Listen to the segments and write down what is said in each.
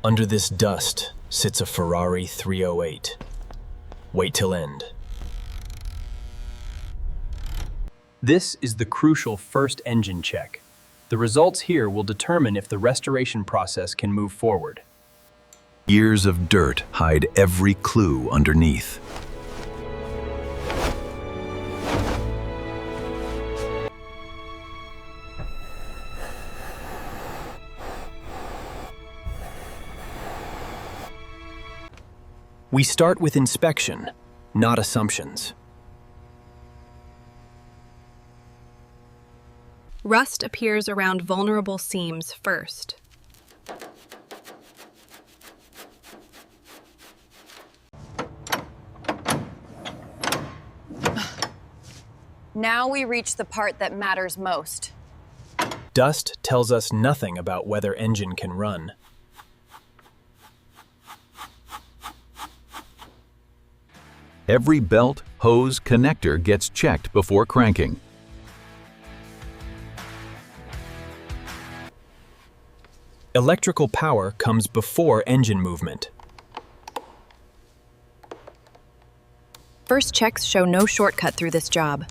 Under this dust sits a Ferrari 308. Wait till end. This is the crucial first engine check. The results here will determine if the restoration process can move forward. Years of dirt hide every clue underneath. We start with inspection, not assumptions. Rust appears around vulnerable seams first. Now we reach the part that matters most. Dust tells us nothing about whether engine can run. Every belt, hose, connector gets checked before cranking. Electrical power comes before engine movement. First checks show no shortcut through this job.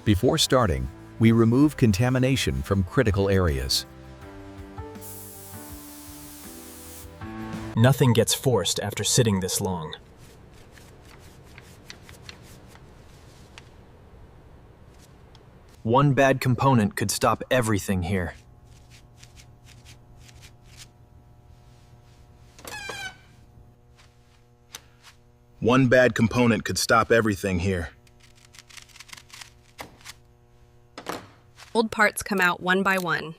Before starting, we remove contamination from critical areas. Nothing gets forced after sitting this long. One bad component could stop everything here. One bad component could stop everything here. Old parts come out one by one.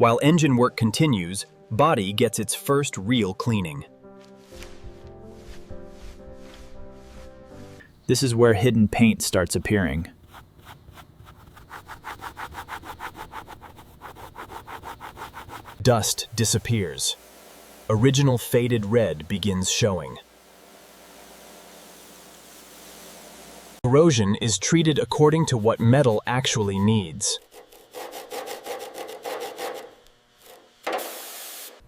While engine work continues, body gets its first real cleaning. This is where hidden paint starts appearing. Dust disappears. Original faded red begins showing. Corrosion is treated according to what metal actually needs.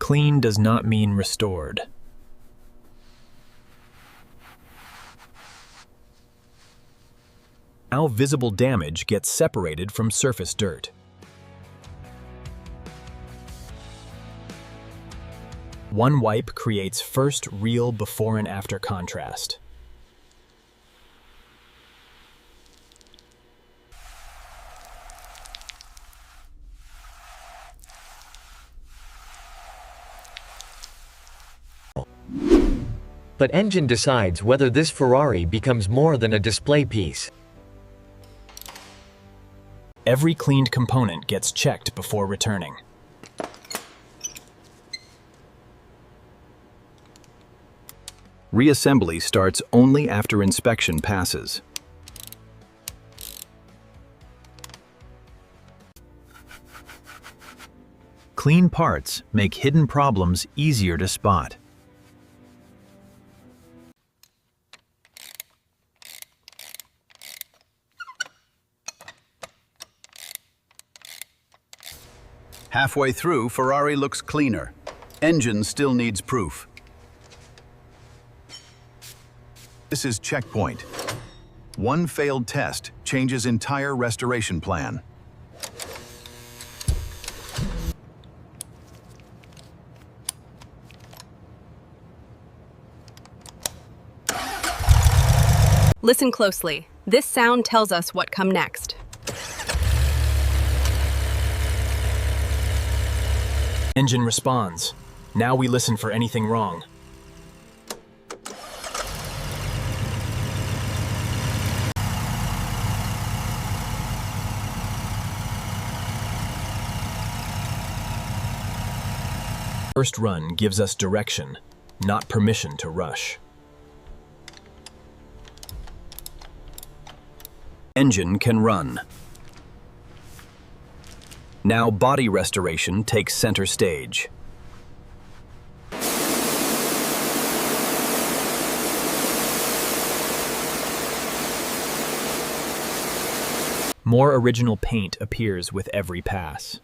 Clean does not mean restored. Now visible damage gets separated from surface dirt. One wipe creates first real before and after contrast. But engine decides whether this Ferrari becomes more than a display piece. Every cleaned component gets checked before returning. Reassembly starts only after inspection passes. Clean parts make hidden problems easier to spot. Halfway through, Ferrari looks cleaner. Engine still needs proof. This is checkpoint. One failed test changes entire restoration plan. Listen closely. This sound tells us what comes next. Engine responds. Now we listen for anything wrong. First run gives us direction, not permission to rush. Engine can run. Now body restoration takes center stage. More original paint appears with every pass.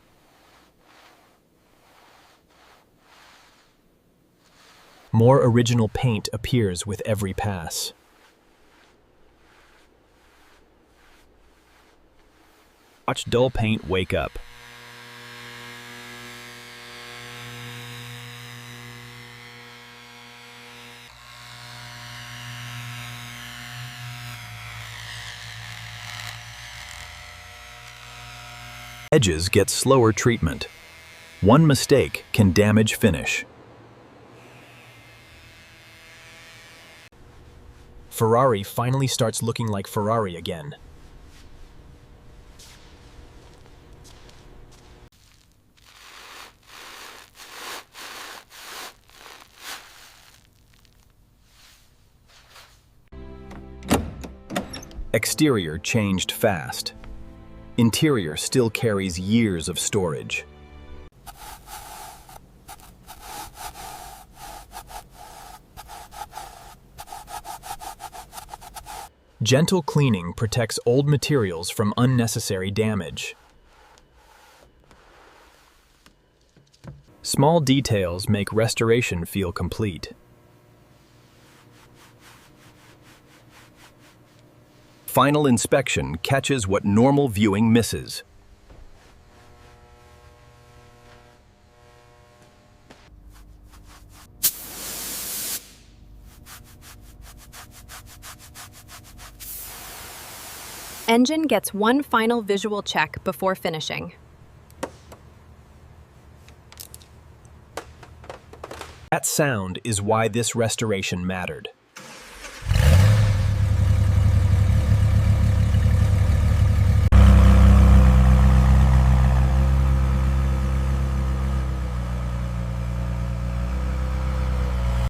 More original paint appears with every pass. Watch dull paint wake up. Edges get slower treatment. One mistake can damage finish. Ferrari finally starts looking like Ferrari again. Exterior changed fast. Interior still carries years of storage. Gentle cleaning protects old materials from unnecessary damage. Small details make restoration feel complete. Final inspection catches what normal viewing misses. Engine gets one final visual check before finishing. That sound is why this restoration mattered.